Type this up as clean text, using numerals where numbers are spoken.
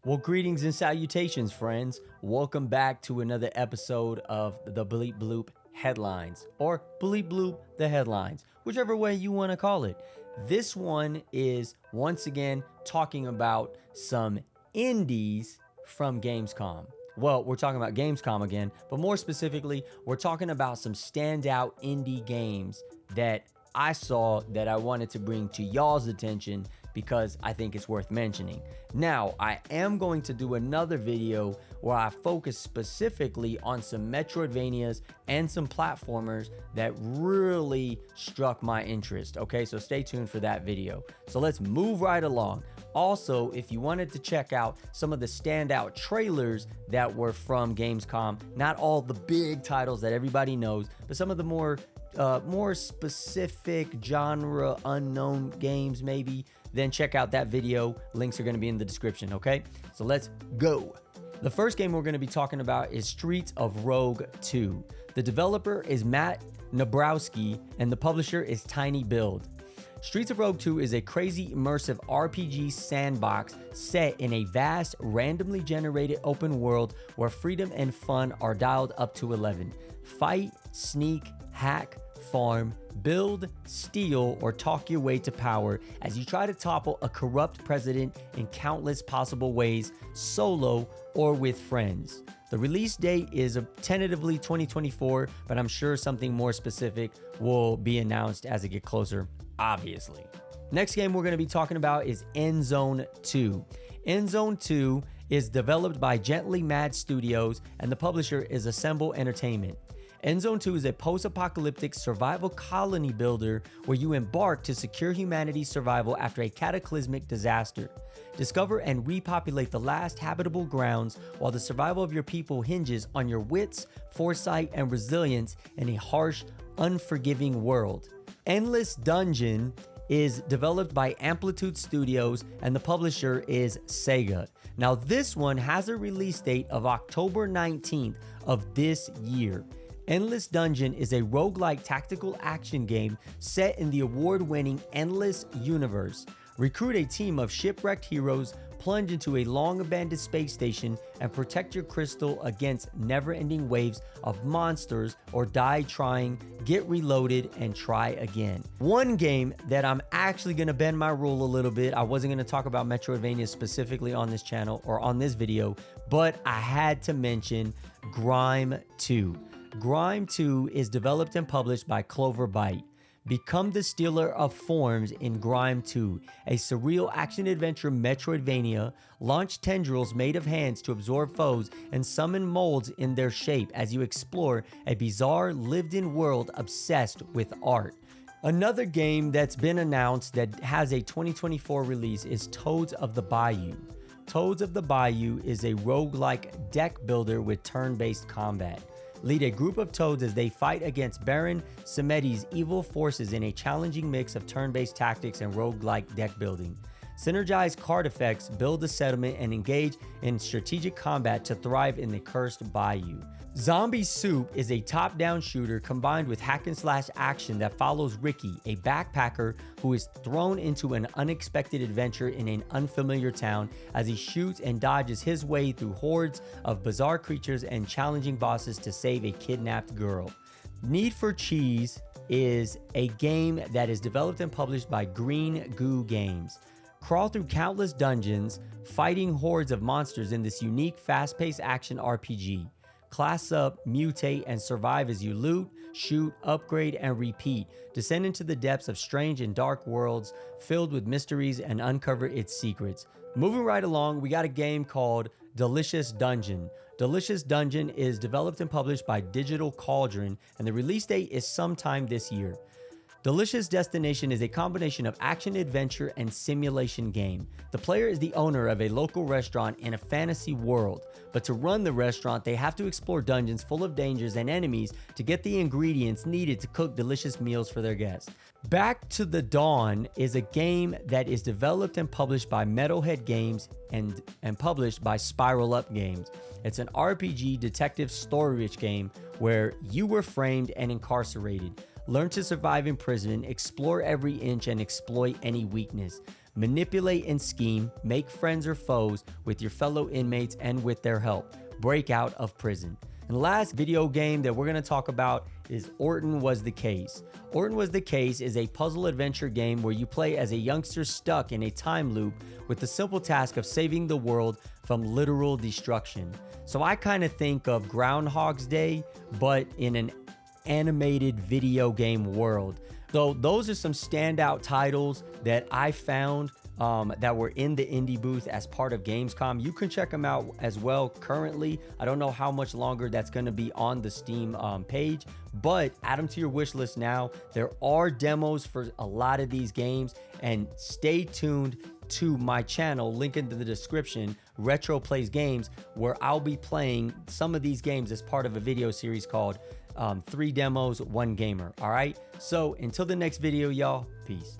Well, greetings and salutations, friends. Welcome back to another episode of the Bleep Bloop headlines, or Bleep Bloop the headlines, whichever way you want to call it. This one is once again talking about some indies from Gamescom. Well, we're talking about Gamescom again, but more specifically, we're talking about some standout indie games that I saw that I wanted to bring to y'all's attention because I think it's worth mentioning. Now, I am going to do another video where I focus specifically on some Metroidvanias and some platformers that really struck my interest. Okay, so stay tuned for that video. So let's move right along. Also, if you wanted to check out some of the standout trailers that were from Gamescom, not all the big titles that everybody knows, but some of the more specific genre unknown games maybe, then check out that video. Links are going to be in the description, okay? So let's go. The first game we're going to be talking about is Streets of Rogue 2. The developer is Matt Nabrowski and the publisher is Tiny Build. Streets of Rogue 2 is a crazy immersive RPG sandbox set in a vast, randomly generated open world where freedom and fun are dialed up to 11. Fight, sneak, hack, farm, build, steal, or talk your way to power as you try to topple a corrupt president in countless possible ways, solo or with friends. The release date is tentatively 2024, but I'm sure something more specific will be announced as it gets closer, obviously. Next game we're going to be talking about is Endzone 2. Endzone 2 is developed by Gently Mad Studios and the publisher is Assemble Entertainment. Endzone 2 is a post-apocalyptic survival colony builder where you embark to secure humanity's survival after a cataclysmic disaster. Discover and repopulate the last habitable grounds while the survival of your people hinges on your wits, foresight, and resilience in a harsh, unforgiving world. Endless Dungeon is developed by Amplitude Studios and the publisher is Sega. Now this one has a release date of October 19th of this year. Endless Dungeon is a roguelike tactical action game set in the award-winning Endless universe. Recruit a team of shipwrecked heroes, plunge into a long-abandoned space station, and protect your crystal against never-ending waves of monsters or die trying, get reloaded, and try again. One game that I'm actually going to bend my rule a little bit, I wasn't going to talk about Metroidvania specifically on this channel or on this video, but I had to mention Grime II. Grime II is developed and published by Clover Byte. Become the stealer of forms in Grime II, a surreal action-adventure Metroidvania. Launch tendrils made of hands to absorb foes and summon molds in their shape as you explore a bizarre lived-in world obsessed with art. Another game that's been announced that has a 2024 release is Toads of the Bayou. Toads of the Bayou is a roguelike deck builder with turn-based combat. Lead a group of toads as they fight against Baron Samedi's evil forces in a challenging mix of turn-based tactics and roguelike deck building. Synergize card effects, build a settlement, and engage in strategic combat to thrive in the cursed Bayou. Zombie Soup is a top-down shooter combined with hack-and-slash action that follows Ricky, a backpacker who is thrown into an unexpected adventure in an unfamiliar town as he shoots and dodges his way through hordes of bizarre creatures and challenging bosses to save a kidnapped girl. Need for Cheese is a game that is developed and published by Green Goo Games. Crawl through countless dungeons, fighting hordes of monsters in this unique, fast-paced action RPG. Class up, mutate, and survive as you loot, shoot, upgrade, and repeat. Descend into the depths of strange and dark worlds filled with mysteries and uncover its secrets. Moving right along, we got a game called Delicious Dungeon. Delicious Dungeon is developed and published by Digital Cauldron, and the release date is sometime this year. Delicious Destination is a combination of action, adventure, and simulation game. The player is the owner of a local restaurant in a fantasy world, but to run the restaurant, they have to explore dungeons full of dangers and enemies to get the ingredients needed to cook delicious meals for their guests. Back to the Dawn is a game that is developed and published by Metalhead Games and published by Spiral Up Games. It's an RPG detective story-rich game where you were framed and incarcerated. Learn to survive imprisonment, explore every inch, and exploit any weakness. manipulate and scheme, make friends or foes with your fellow inmates and with their help. Break out of prison. And the last video game that we're going to talk about is Orten Was The Case. Orten Was The Case is a puzzle adventure game where you play as a youngster stuck in a time loop with the simple task of saving the world from literal destruction. So I kind of think of Groundhog's Day, but in an animated video game world. So those are some standout titles that I found that were in the indie booth as part of Gamescom. You can check them out as well currently. I don't know how much longer that's going to be on the Steam page, but add them to your wish list now. There are demos for a lot of these games, and stay tuned to my channel, link in the description, Retro Plays Games, where I'll be playing some of these games as part of a video series called 3 Demos, 1 Gamer. All right, so until the next video, y'all, peace.